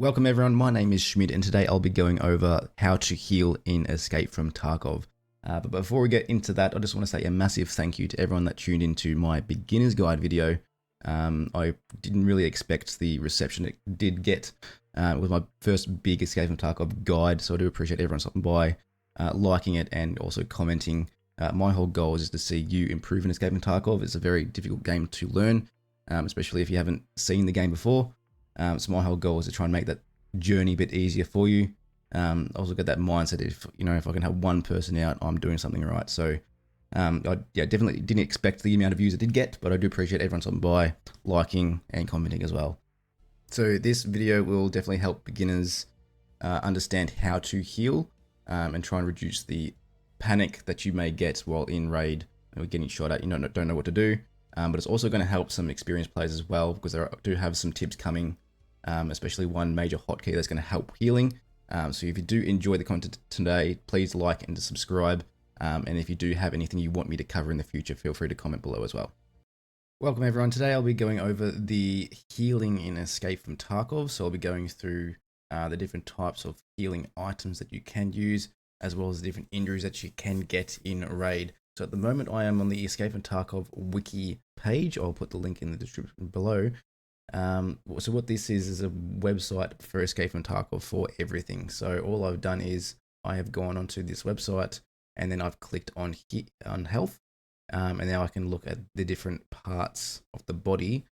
Welcome everyone, my name is Schmid and today I'll be going over how to heal in Escape from Tarkov. But before we get into that, I just want to say a massive thank you to everyone that tuned into my beginner's guide video. I didn't really expect the reception it did get. It was my first big Escape from Tarkov guide, so I do appreciate everyone stopping by, liking it and also commenting. My whole goal is to see you improve in Escape from Tarkov. It's a very difficult game to learn, especially if you haven't seen the game before. So my whole goal is to try and make that journey a bit easier for you. I also got that mindset if I can help one person out, I'm doing something right. So I definitely didn't expect the amount of views I did get, but I do appreciate everyone stopping by, liking and commenting as well. So this video will definitely help beginners understand how to heal and try and reduce the panic that you may get while in raid or getting shot at. Don't know what to do. But it's also going to help some experienced players as well, because I do have some tips coming, especially one major hotkey that's going to help healing. So if you do enjoy the content today, please like and subscribe. And if you do have anything you want me to cover in the future, feel free to comment below as well. Welcome everyone. Today I'll be going over the healing in Escape from Tarkov. So I'll be going through the different types of healing items that you can use, as well as the different injuries that you can get in raid. So at the moment I am on the Escape from Tarkov Wiki page. I'll put the link in the description below. So what this is a website for Escape from Tarkov for everything. So all I've done is I have gone onto this website and then I've clicked on health, and now I can look at the different parts of the body.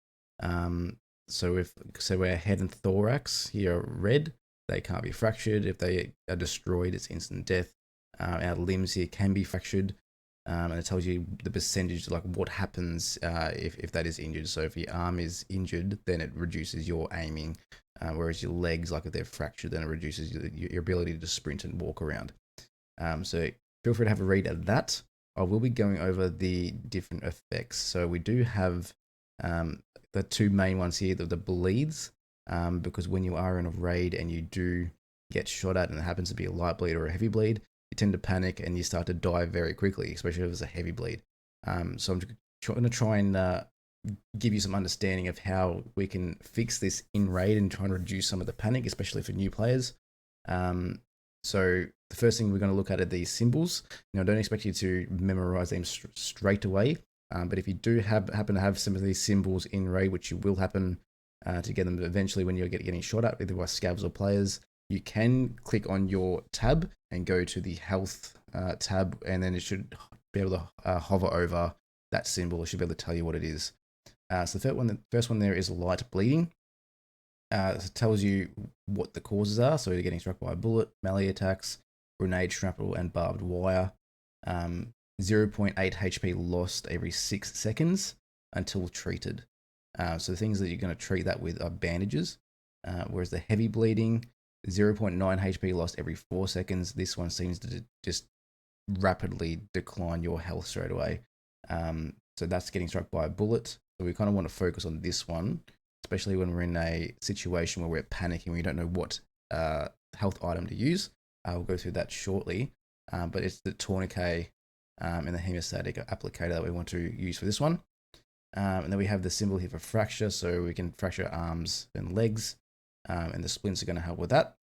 So our head and thorax here are red, they can't be fractured. If they are destroyed, it's instant death. Our limbs here can be fractured. And it tells you the percentage, like what happens if that is injured. So if your arm is injured, then it reduces your aiming, whereas your legs, like if they're fractured, then it reduces your ability to sprint and walk around. So feel free to have a read at that. I will be going over the different effects. So we do have the two main ones here, the bleeds, because when you are in a raid and you do get shot at and it happens to be a light bleed or a heavy bleed, you tend to panic and you start to die very quickly, especially if it's a heavy bleed. So I'm going to try and give you some understanding of how we can fix this in raid and try and reduce some of the panic, especially for new players. So the first thing we're going to look at are these symbols. Don't expect you to memorize them straight away, but if you do happen to have some of these symbols in raid, which you will happen to get them eventually when you're getting shot at, either by scavs or players, you can click on your tab and go to the health tab, and then it should be able to hover over that symbol. It should be able to tell you what it is. So the first one there is light bleeding. It tells you what the causes are. So you're getting struck by a bullet, melee attacks, grenade, shrapnel, and barbed wire. 0.8 HP lost every 6 seconds until treated. So the things that you're going to treat that with are bandages. Whereas the heavy bleeding, 0.9 HP lost every 4 seconds. This one seems to just rapidly decline your health straight away. So that's getting struck by a bullet. So we kind of want to focus on this one, especially when we're in a situation where we're panicking, we don't know what health item to use. We'll go through that shortly. But it's the tourniquet and the hemostatic applicator that we want to use for this one. And then we have the symbol here for fracture, so we can fracture arms and legs. And the splints are going to help with that.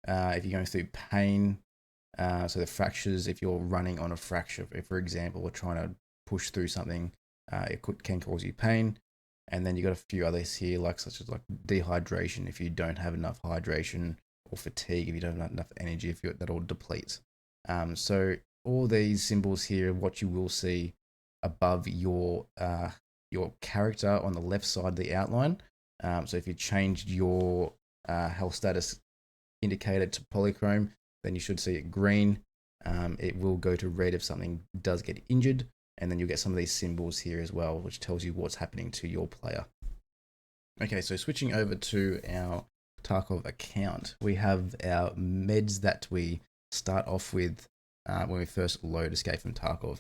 If you're going through pain, so the fractures, if you're running on a fracture, if for example we're trying to push through something, it can cause you pain. And then you got a few others here, such as dehydration, if you don't have enough hydration, or fatigue, if you don't have enough energy, that all depletes. So all these symbols here, what you will see above your character on the left side of the outline. So if you changed your health status indicator to polychrome, then you should see it green. It will go to red if something does get injured, and then you'll get some of these symbols here as well, which tells you what's happening to your player. Okay, so switching over to our Tarkov account, we have our meds that we start off with when we first load Escape from Tarkov.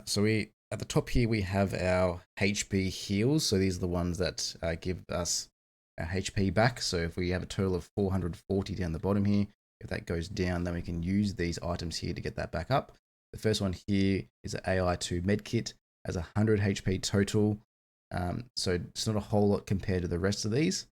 So at the top here, we have our HP heals. So these are the ones that give us our HP back. So if we have a total of 440 down the bottom here, if that goes down, then we can use these items here to get that back up. The first one here is an AI2 medkit, has 100 HP total. So it's not a whole lot compared to the rest of these.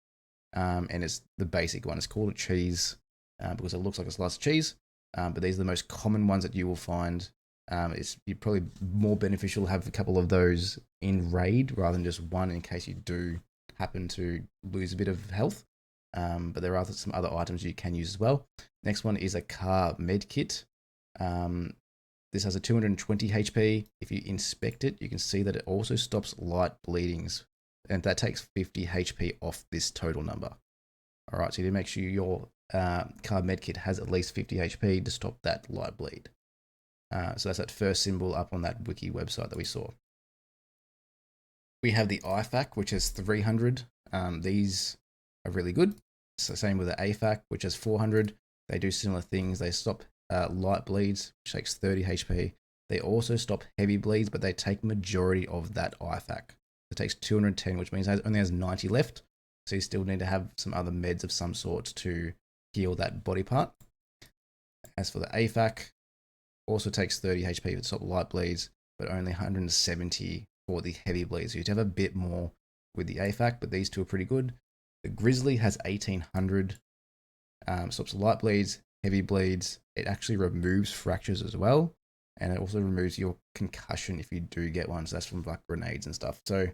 and it's the basic one. It's called a cheese because it looks like a slice of cheese, but these are the most common ones that you will find. It's probably more beneficial to have a couple of those in raid rather than just one in case you do happen to lose a bit of health. But there are some other items you can use as well. Next one is a car med kit. This has a 220 HP. If you inspect it, you can see that it also stops light bleedings, and that takes 50 HP off this total number. All right, so you need to make sure your car med kit has at least 50 HP to stop that light bleed. So that's that first symbol up on that Wiki website that we saw. We have the IFAK, which has 300. These are really good. So same with the AFAK, which has 400. They do similar things. They stop light bleeds, which takes 30 HP. They also stop heavy bleeds, but they take majority of that IFAK. It takes 210, which means it only has 90 left. So you still need to have some other meds of some sort to heal that body part. As for the AFAK, also takes 30 HP to stop light bleeds, but only 170 for the heavy bleeds. So you have a bit more with the AFAK, but these two are pretty good. The Grizzly has 1800, stops light bleeds, heavy bleeds. It actually removes fractures as well, and it also removes your concussion if you do get one. So that's from like grenades and stuff. So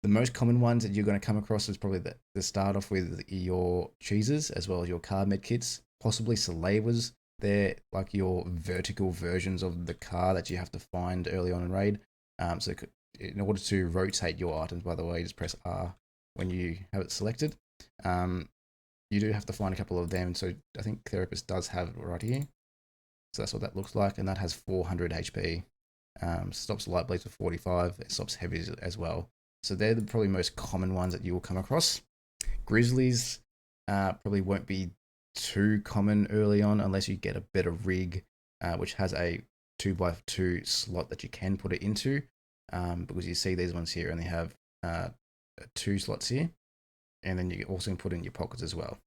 the most common ones that you're going to come across is probably the start off with your cheeses as well as your car med kits, possibly Salevas. They're like your vertical versions of the car that you have to find early on in raid. So in order to rotate your items, by the way, just press R when you have it selected. You do have to find a couple of them. So I think Therapist does have it right here. So that's what that looks like. And that has 400 HP. Stops light bleeds for 45. It stops heavies as well. So they're the probably most common ones that you will come across. Grizzlies probably won't be too common early on unless you get a better rig, which has a 2x2 slot that you can put it into, because you see these ones here only have 2 slots here, and then you also can put it in your pockets as well.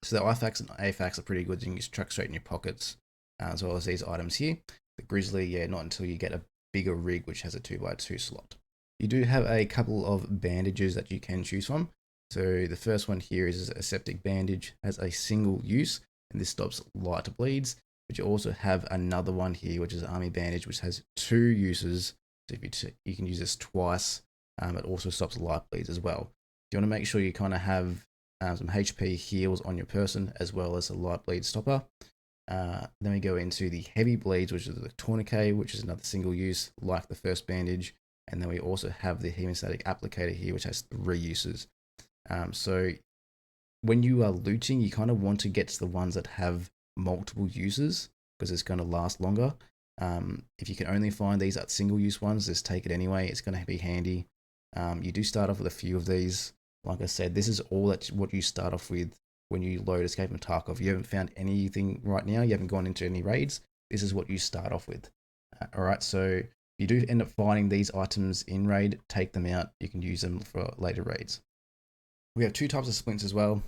So the IFAKs and AFAKs are pretty good. You can just chuck straight in your pockets, as well as these items here. The Grizzly, yeah, not until you get a bigger rig which has a 2x2 slot. You do have a couple of bandages that you can choose from. So the first one here is a septic bandage, has a single use, and this stops light bleeds. But you also have another one here, which is an army bandage, which has 2 uses. So if you can use this twice. It also stops light bleeds as well. You want to make sure you kind of have some HP heals on your person as well as a light bleed stopper. Then we go into the heavy bleeds, which is the tourniquet, which is another single use like the first bandage. And then we also have the hemostatic applicator here, which has 3 uses. So when you are looting, you kind of want to get to the ones that have multiple uses because it's going to last longer. If you can only find these at single use ones, just take it anyway. It's going to be handy. You do start off with a few of these. Like I said, this is all what you start off with when you load Escape from Tarkov. You haven't found anything right now. You haven't gone into any raids. This is what you start off with. All right, so you do end up finding these items in raid, take them out. You can use them for later raids. We have 2 types of splints as well.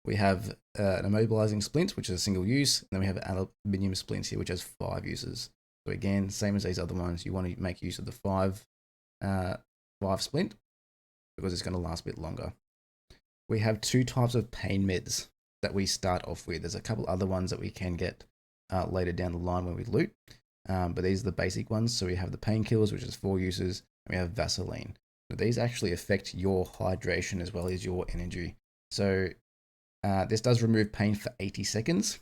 We have an immobilizing splint, which is a single use. And then we have aluminium splints here, which has 5 uses. So again, same as these other ones, you want to make use of the 5 splint because it's going to last a bit longer. We have 2 types of pain meds that we start off with. There's a couple other ones that we can get later down the line when we loot. But these are the basic ones. So we have the Painkillers, which is 4 uses, and we have Vaseline. So these actually affect your hydration as well as your energy. So this does remove pain for 80 seconds,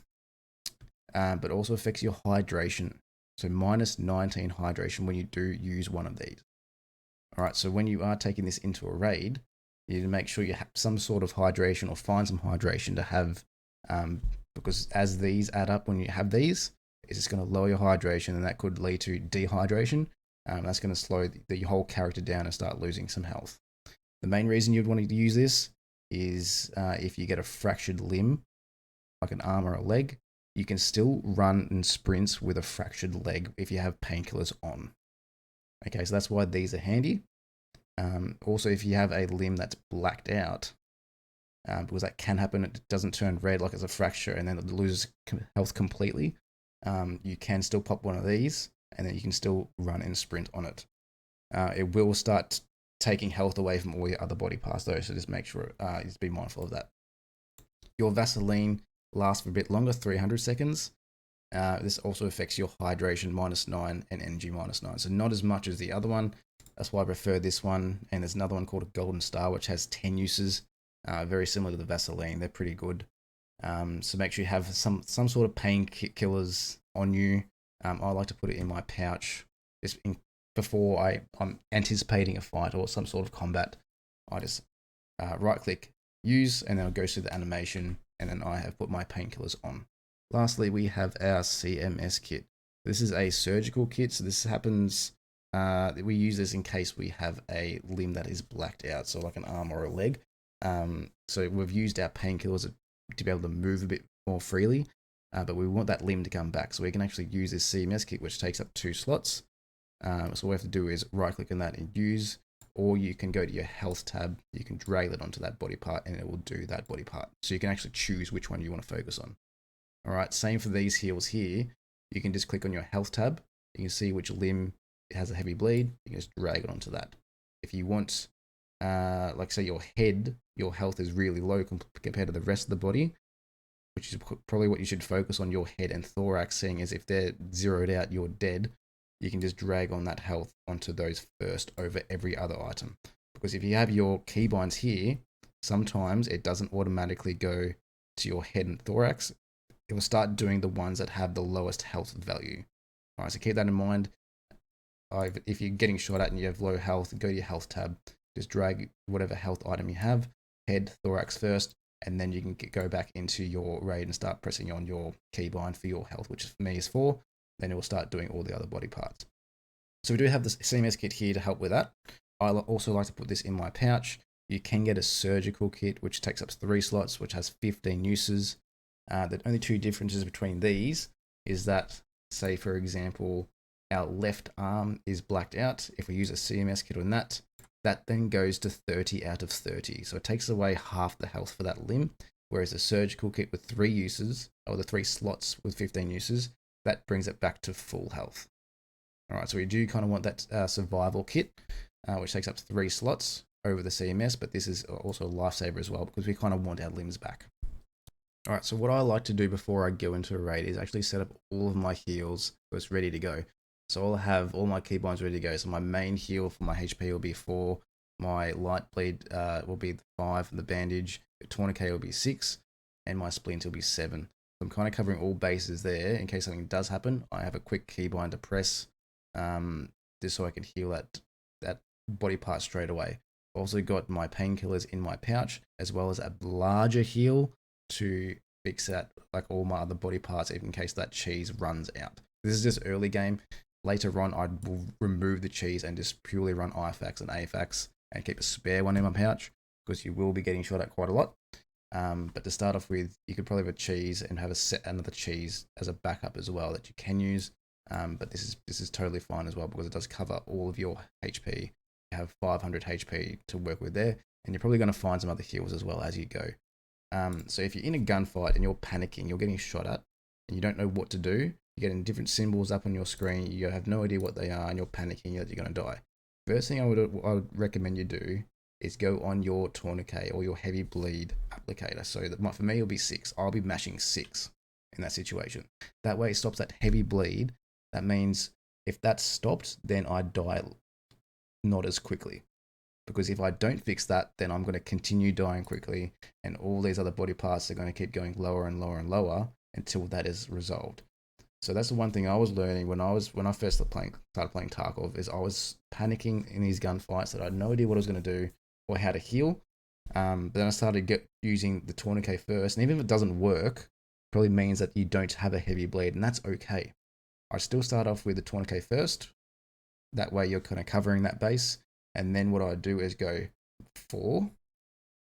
but also affects your hydration. So minus 19 hydration when you do use one of these. All right, so when you are taking this into a raid, you need to make sure you have some sort of hydration or find some hydration to have, because as these add up when you have these, it's just going to lower your hydration, and that could lead to dehydration. That's going to slow the whole character down and start losing some health. The main reason you'd want to use this is if you get a fractured limb, like an arm or a leg, you can still run and sprint with a fractured leg if you have painkillers on. Okay, so that's why these are handy. Also, if you have a limb that's blacked out, because that can happen, it doesn't turn red like it's a fracture and then it loses health completely, you can still pop one of these and then you can still run and sprint on it. It will start taking health away from all your other body parts though, so just make sure, just be mindful of that. Your Vaseline lasts for a bit longer, 300 seconds. This also affects your hydration -9 and energy -9, so not as much as the other one. That's why I prefer this one. And there's another one called a Golden Star, which has 10 uses, very similar to the Vaseline. They're pretty good. So make sure you have some sort of painkillers on you. I like to put it in my pouch just before I'm anticipating a fight or some sort of combat. I just right click, use, and then it goes through the animation, and then I have put my painkillers on. Lastly, we have our CMS kit. This is a surgical kit, so this happens, we use this in case we have a limb that is blacked out, so like an arm or a leg. So we've used our painkillers to be able to move a bit more freely, but we want that limb to come back, so we can actually use this CMS kit, which takes up 2 slots. So what we have to do is right click on that and use, or you can go to your health tab, you can drag it onto that body part and it will do that body part. So you can actually choose which one you want to focus on. All right, same for these heals here. You can just click on your health tab. You can see which limb it has a heavy bleed. You can just drag it onto that. If you want, like say your head, your health is really low compared to the rest of the body, which is probably what you should focus on, your head and thorax, seeing as if they're zeroed out, you're dead. You can just drag on that health onto those first over every other item. Because if you have your keybinds here, sometimes it doesn't automatically go to your head and thorax. It will start doing the ones that have the lowest health value. All right, so keep that in mind. If you're getting shot at and you have low health, go to your health tab. Just drag whatever health item you have, head, thorax first, and then you can go back into your raid and start pressing on your keybind for your health, which for me is 4. Then it will start doing all the other body parts. So we do have this CMS kit here to help with that. I also like to put this in my pouch. You can get a surgical kit, which takes up 3 slots, which has 15 uses. The only 2 differences between these is that, say for example, our left arm is blacked out. If we use a CMS kit on that, that then goes to 30 out of 30. So it takes away half the health for that limb, whereas a surgical kit with 3 uses, or the 3 slots with 15 uses, that brings it back to full health. All right, so we do kind of want that survival kit, which takes up 3 slots over the CMS, but this is also a lifesaver as well because we kind of want our limbs back. All right, so what I like to do before I go into a raid is actually set up all of my heals so it's ready to go. So I'll have all my keybinds ready to go. So my main heal for my HP will be 4, my light bleed will be 5, and the bandage, the tourniquet will be 6, and my splint will be 7. So I'm kind of covering all bases there in case something does happen. I have a quick keybind to press just so I can heal that body part straight away. I've also got my painkillers in my pouch, as well as a larger heal to fix that, like all my other body parts, even in case that cheese runs out. This is just early game. Later on, I will remove the cheese and just purely run IFAKs and AFAKs and keep a spare one in my pouch because you will be getting shot at quite a lot. But to start off with, you could probably have a cheese and have another cheese as a backup as well that you can use. But this is totally fine as well because it does cover all of your HP. You have 500 HP to work with there, and you're probably going to find some other heals as well as you go. So if you're in a gunfight and you're panicking, you're getting shot at, and you don't know what to do, you're getting different symbols up on your screen, you have no idea what they are, and you're panicking that you're going to die. First thing I would recommend you do is go on your tourniquet or your heavy bleed applicator. So for me, it'll be 6. I'll be mashing 6 in that situation. That way it stops that heavy bleed. That means if that's stopped, then I die not as quickly. Because if I don't fix that, then I'm going to continue dying quickly, and all these other body parts are going to keep going lower and lower and lower until that is resolved. So that's the one thing I was learning when I first started playing Tarkov, is I was panicking in these gunfights that I had no idea what I was going to do or how to heal. But then I started using the tourniquet first, and even if it doesn't work, probably means that you don't have a heavy bleed, and that's okay. I still start off with the tourniquet first. That way you're kind of covering that base. And then what I do is go 4.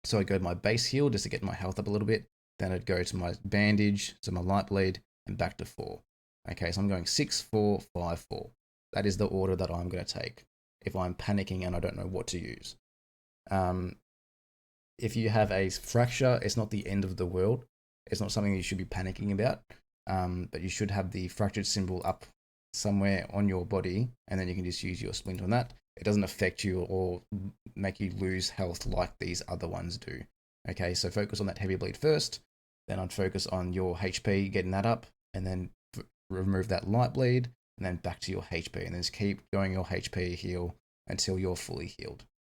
So I go to my base heal just to get my health up a little bit. Then I'd go to my bandage, to my light bleed, and back to 4. Okay, so I'm going 6, 4, 5, 4. That is the order that I'm going to take if I'm panicking and I don't know what to use. If you have a fracture, it's not the end of the world. It's not something you should be panicking about. But you should have the fractured symbol up somewhere on your body, and then you can just use your splint on that. it doesn't affect you or make you lose health like these other ones do. Okay, so focus on that heavy bleed first. Then I'd focus on your HP, getting that up, and then remove that light bleed, and then back to your HP, and then just keep going your HP heal until you're fully healed.